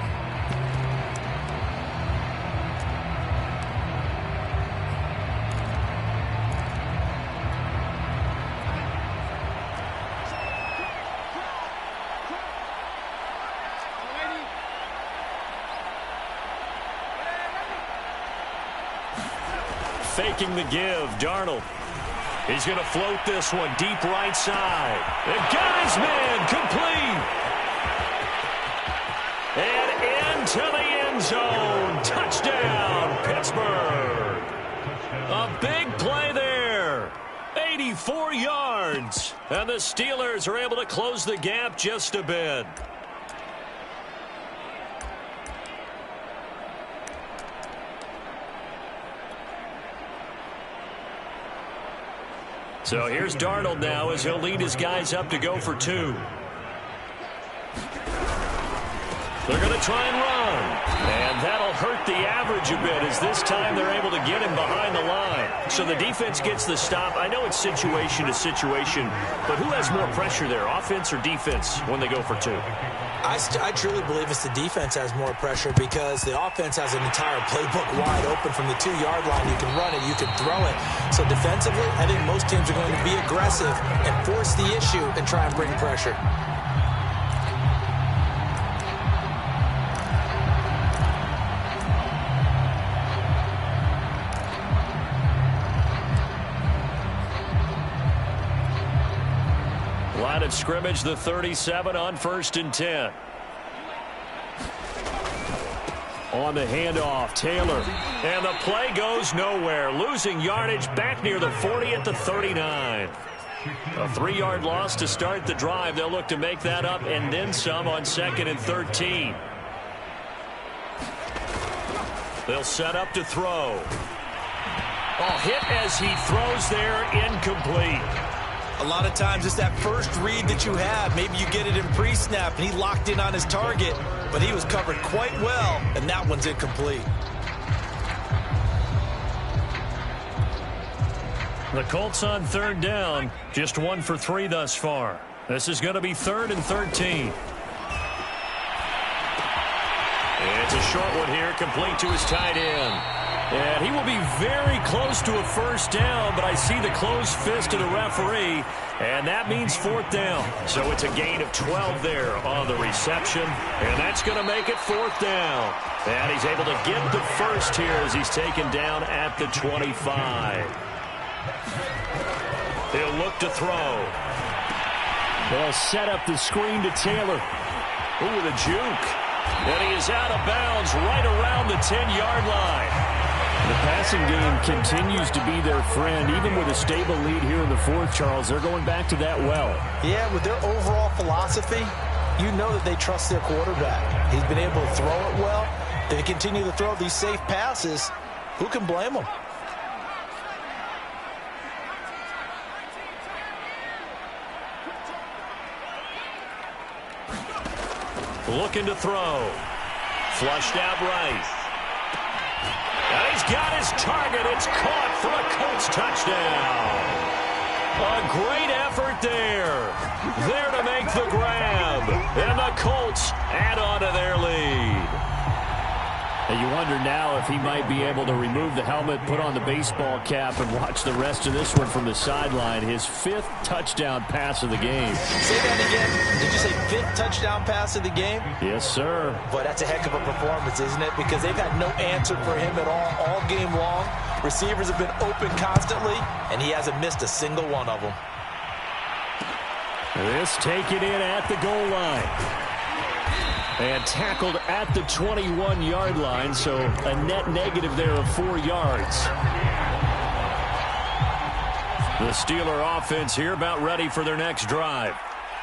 S1: Faking the give, Darnold. He's going to float this one deep right side. And got his man complete. And into the end zone. Touchdown, Pittsburgh. A big play there. 84 yards. And the Steelers are able to close the gap just a bit. So here's Darnold now as he'll lead his guys up to go for 2. They're going to try and run. And that'll hurt the average a bit as this time they're able to get him behind the line. So the defense gets the stop. I know it's situation to situation, but who has more pressure there, offense or defense, when they go for 2?
S2: I truly believe it's the defense has more pressure because the offense has an entire playbook wide open from the 2-yard line. You can run it, you can throw it. So defensively, I think most teams are going to be aggressive and force the issue and try and bring pressure.
S1: Line of scrimmage, the 37 on 1st and 10. On the handoff, Taylor. And the play goes nowhere. Losing yardage back near the 40 at the 39. A 3-yard loss to start the drive. They'll look to make that up and then some on 2nd and 13. They'll set up to throw. Oh, hit as he throws there, incomplete.
S2: A lot of times it's that first read that you have. Maybe you get it in pre-snap and he locked in on his target, but he was covered quite well, and that one's incomplete.
S1: The Colts on 3rd down, just 1 for 3 thus far. This is going to be 3rd and 13. It's a short one here, complete to his tight end. And he will be very close to a 1st down, but I see the closed fist of the referee, and that means 4th down. So it's a gain of 12 there on the reception, and that's going to make it 4th down. And he's able to get the first here as he's taken down at the 25. He'll look to throw. They'll set up the screen to Taylor. Ooh, the juke. And he is out of bounds right around the 10-yard line. The passing game continues to be their friend. Even with a stable lead here in the 4th, Charles, they're going back to that well.
S2: Yeah, with their overall philosophy, you know that they trust their quarterback. He's been able to throw it well. They continue to throw these safe passes. Who can blame them?
S1: Looking to throw. Flushed out right. And he's got his target. It's caught for a Colts touchdown. A great effort there. There to make the grab. And the Colts add on to their lead.
S3: You wonder now if he might be able to remove the helmet, put on the baseball cap, and watch the rest of this one from the sideline. His 5th touchdown pass of the game.
S2: Say that again. Did you say 5th touchdown pass of the game?
S3: Yes, sir.
S2: Boy, that's a heck of a performance, isn't it? Because they've had no answer for him at all game long. Receivers have been open constantly, and he hasn't missed a single one of them.
S3: This taken in at the goal line. And tackled at the 21-yard line, so a net negative there of 4 yards. The Steeler offense here about ready for their next drive.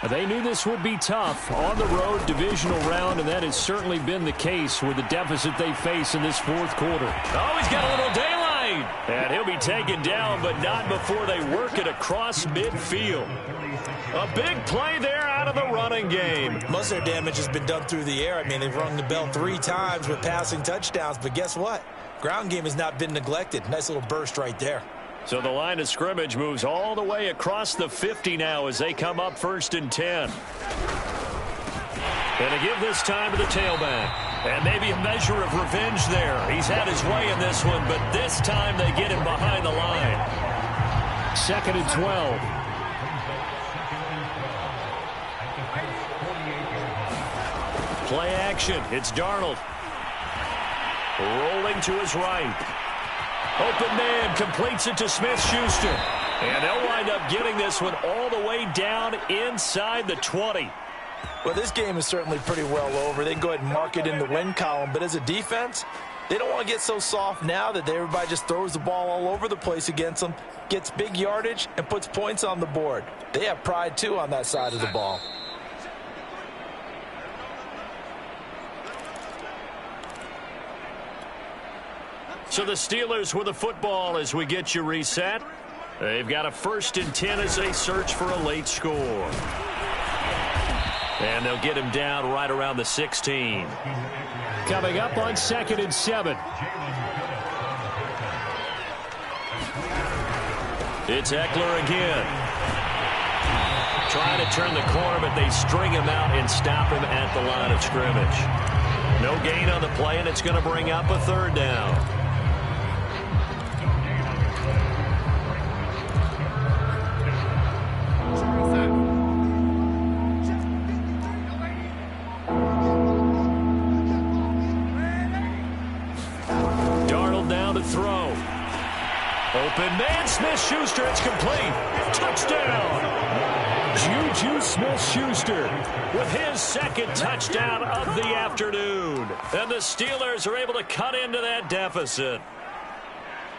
S3: They knew this would be tough. On the road, divisional round, and that has certainly been the case with the deficit they face in this 4th quarter.
S1: Oh, he's got a little daylight. And he'll be taken down, but not before they work it across midfield. A big play there out of the running game.
S2: Most of their damage has been done through the air. I mean, they've rung the bell 3 times with passing touchdowns, but guess what? Ground game has not been neglected. Nice little burst right there.
S1: So the line of scrimmage moves all the way across the 50 now as they come up 1st and 10. And to give this time to the tailback. And maybe a measure of revenge there. He's had his way in this one, but this time they get him behind the line.
S3: 2nd and 12.
S1: Play action. It's Darnold. Rolling to his right. Open man completes it to Smith-Schuster. And they'll wind up getting this one all the way down inside the 20.
S2: Well, this game is certainly pretty well over. They can go ahead and mark it in the win column. But as a defense, they don't want to get so soft now that everybody just throws the ball all over the place against them, gets big yardage, and puts points on the board. They have pride, too, on that side of the ball.
S1: So the Steelers with the football as we get you reset. They've got a 1st and 10 as they search for a late score. And they'll get him down right around the 16.
S3: Coming up on 2nd and 7.
S1: It's Eckler again. Trying to turn the corner, but they string him out and stop him at the line of scrimmage. No gain on the play, and it's going to bring up a 3rd down. Throw. Open man, Smith-Schuster, it's complete. Touchdown. Juju Smith-Schuster with his 2nd touchdown of the afternoon. And the Steelers are able to cut into that deficit.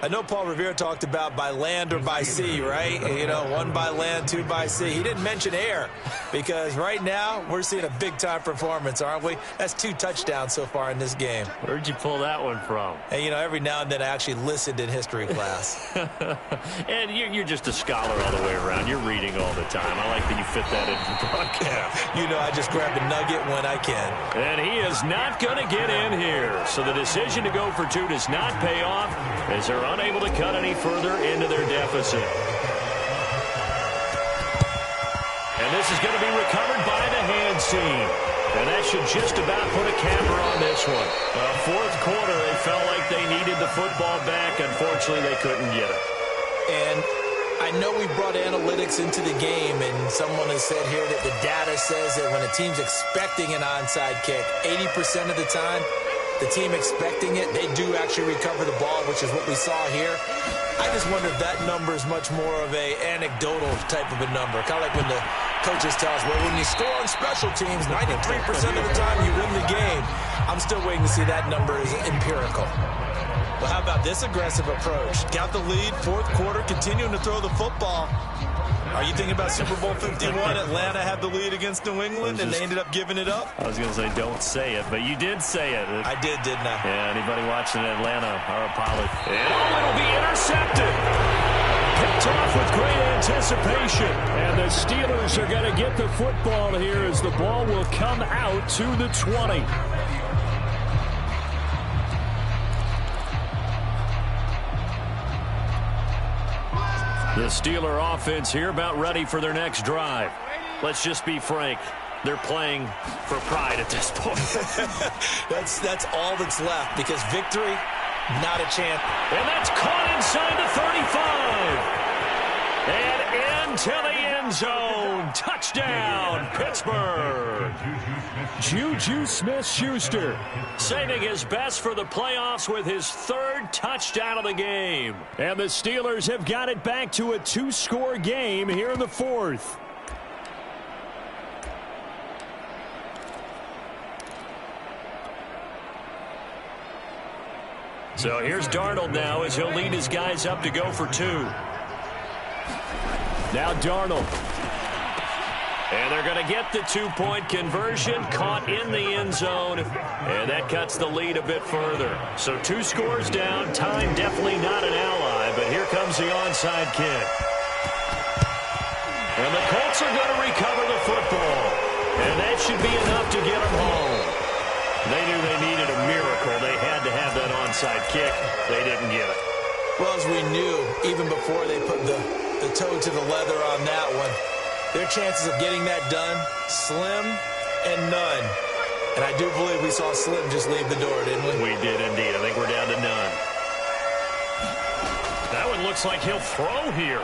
S2: I know Paul Revere talked about by land or by sea, right? You know, 1 by land, 2 by sea. He didn't mention air because right now we're seeing a big-time performance, aren't we? That's 2 touchdowns so far in this game.
S1: Where'd you pull that one from?
S2: And, you know, every now and then I actually listened in history class.
S1: And you're just a scholar all the way around. You're reading all the time. I like that you fit that into the broadcast.
S2: You know, I just grab a nugget when I can.
S1: And he is not going to get in here. So the decision to go for 2 does not pay off as they're unable to cut any further into their deficit. And this is going to be recovered by the hands team. And that should just about put a capper on this one. 4th quarter, they felt like they needed the football back. Unfortunately, they couldn't get it.
S2: And I know we brought analytics into the game, and someone has said here that the data says that when a team's expecting an onside kick, 80% of the time, the team expecting it, they do actually recover the ball, which is what we saw here. I just wonder if that number is much more of a anecdotal type of a number. Kind of like when the coaches tell us, well, when you score on special teams, 93% of the time you win the game. I'm still waiting to see that number is empirical. Well, how about this aggressive approach? Got the lead, 4th quarter, continuing to throw the football. Are you thinking about Super Bowl 51? Atlanta had the lead against New England, and they ended up giving it up?
S1: I was going to say don't say it, but you did say it.
S2: I did, didn't I?
S1: Yeah, anybody watching Atlanta, our apologies. And it'll be intercepted. Picked off with great anticipation.
S3: And the Steelers are going to get the football here as the ball will come out to the 20. The Steeler offense here about ready for their next drive. Let's just be frank. they're playing for pride at this point.
S2: That's all that's left, because victory, not a chance.
S3: And that's caught inside the 35. And into the end zone. Touchdown, Pittsburgh. Juju Smith-Schuster saving his best for the playoffs with his third touchdown of the game. And the Steelers have got it back to a 2-score game here in the fourth. So here's Darnold now as he'll lead his guys up to go for 2. Now Darnold. And they're going to get the 2-point conversion, caught in the end zone, and that cuts the lead a bit further. So 2 scores down, time definitely not an ally, but here comes the onside kick. And the Colts are going to recover the football, and that should be enough to get them home. They knew they needed a miracle. They had to have that onside kick. They didn't get it.
S2: Well, as we knew, even before they put the toe to the leather on that one, their chances of getting that done, slim and none. And I do believe we saw Slim just leave the door, didn't we?
S3: We did indeed. I think we're down to none. That one looks like he'll throw here.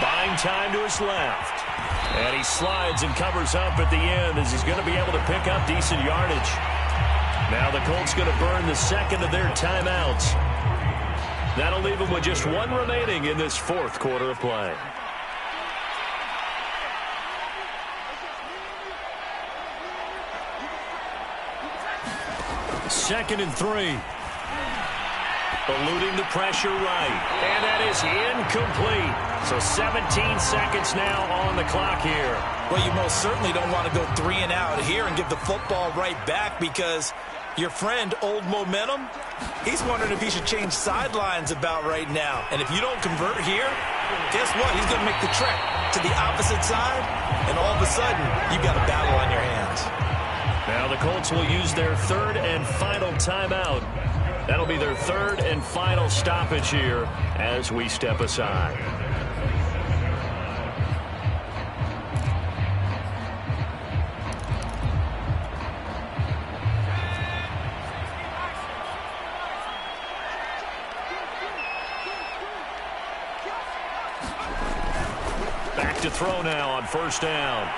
S3: Buying time to his left. And he slides and covers up at the end as he's going to be able to pick up decent yardage. Now the Colts going to burn the second of their timeouts. That'll leave them with just 1 remaining in this fourth quarter of play. Second and 3. Eluding the pressure right. And that is incomplete. So 17 seconds now on the clock here.
S2: Well, you most certainly don't want to go 3 and out here and give the football right back, because your friend, Old Momentum, he's wondering if he should change sidelines about right now. And if you don't convert here, guess what? He's going to make the trek to the opposite side, and all of a sudden, you've got a battle on your hands.
S3: Now the Colts will use their third and final timeout. That'll be their third and final stoppage here as we step aside. Back to throw now on first down.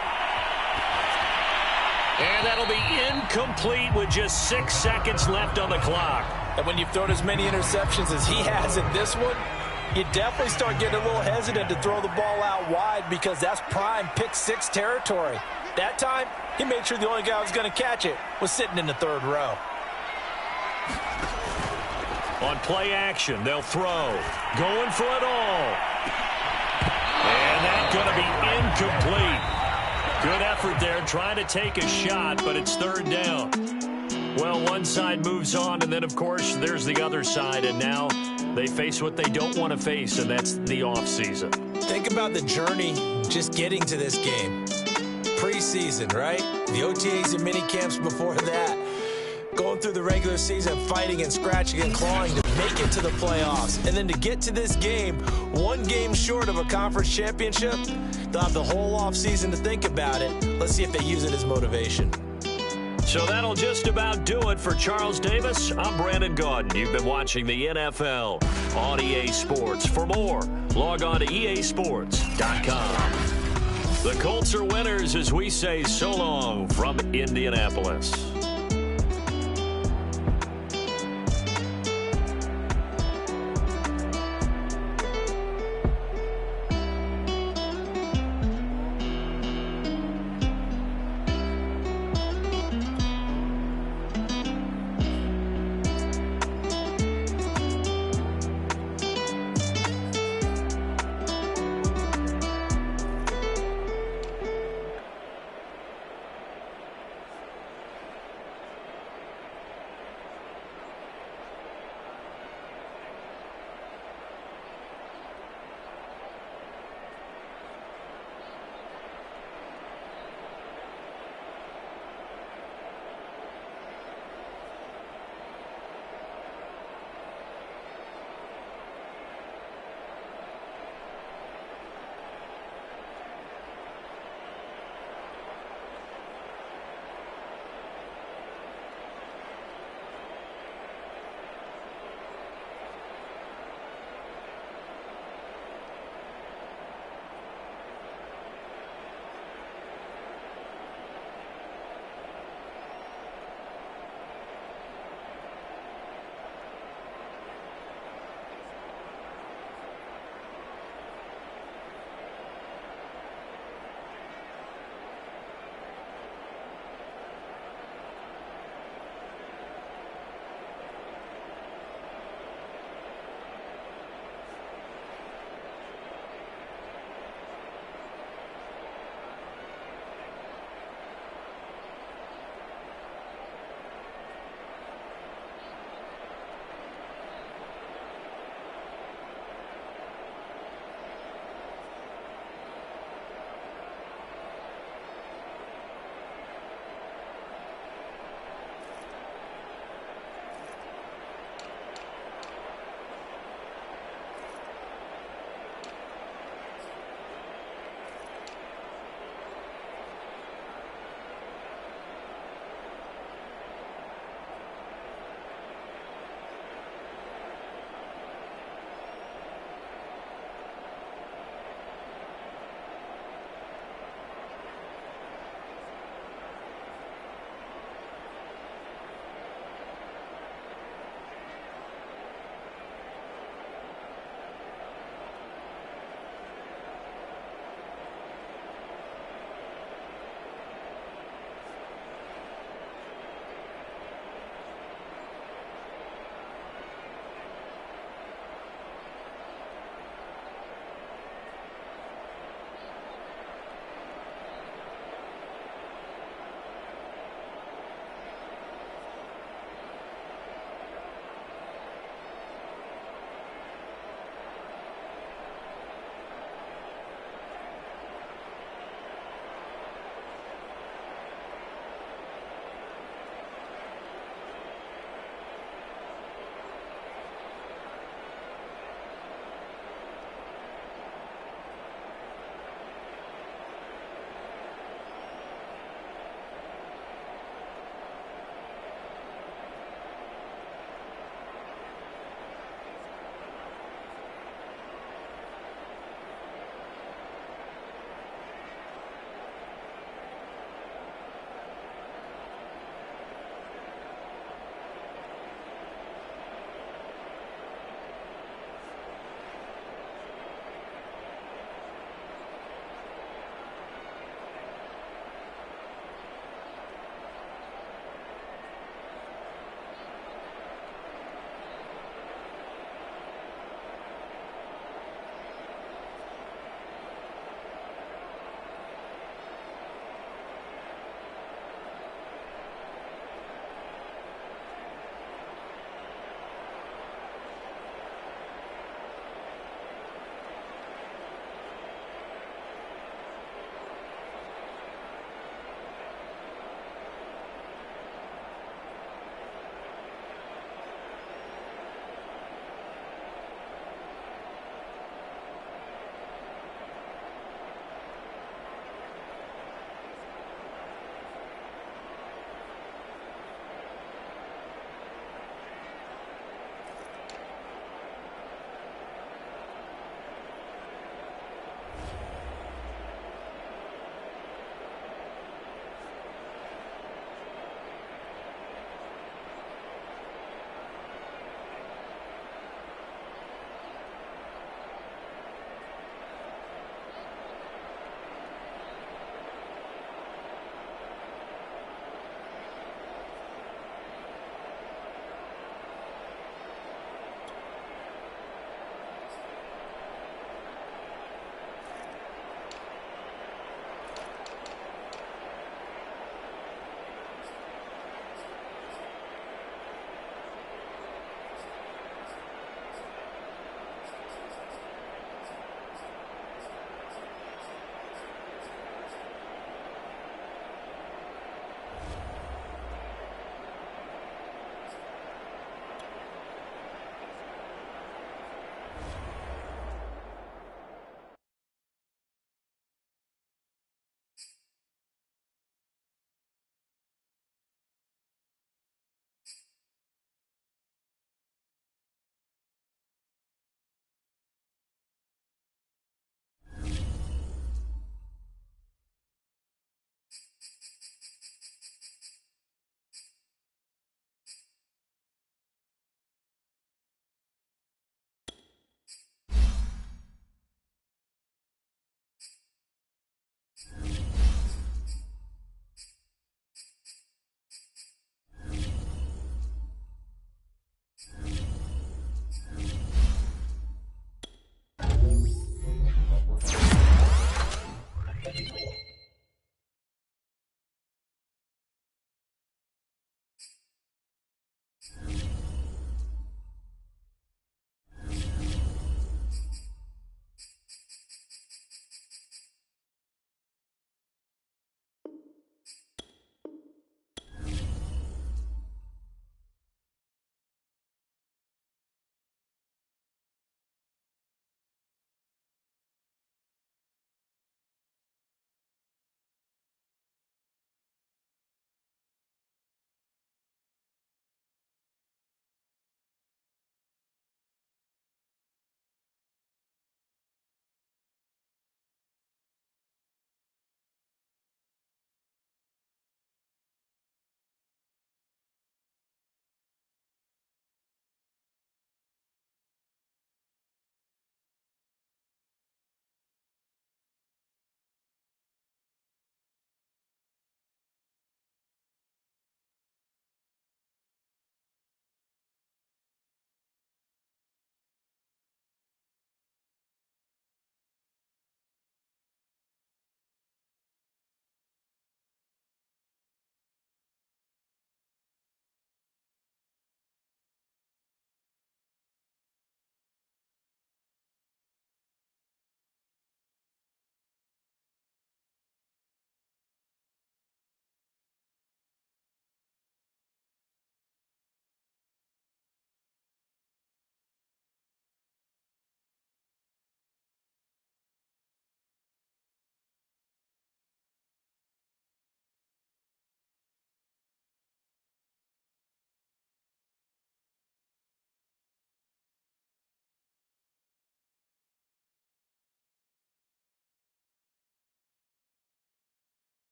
S3: And that'll be incomplete with just 6 seconds left on the clock.
S2: And when you've thrown as many interceptions as he has in this one, you definitely start getting a little hesitant to throw the ball out wide, because that's prime pick 6 territory. That time, he made sure the only guy who was going to catch it was sitting in the third row.
S3: On play action, they'll throw. Going for it all. And that's going to be incomplete. Good effort there, trying to take a shot, but it's third down. Well, one side moves on, and then, of course, there's the other side, and now they face what they don't want to face, and that's the offseason.
S2: Think about the journey just getting to this game. Preseason, right? The OTAs and mini camps before that. Going through the regular season, fighting and scratching and clawing to make it to the playoffs. And then to get to this game, 1 game short of a conference championship, they'll have the whole offseason to think about it. Let's see if they use it as motivation.
S3: So that'll just about do it for Charles Davis. I'm Brandon Gaudin. You've been watching the NFL on EA Sports. For more, log on to easports.com. The Colts are winners as we say so long from Indianapolis.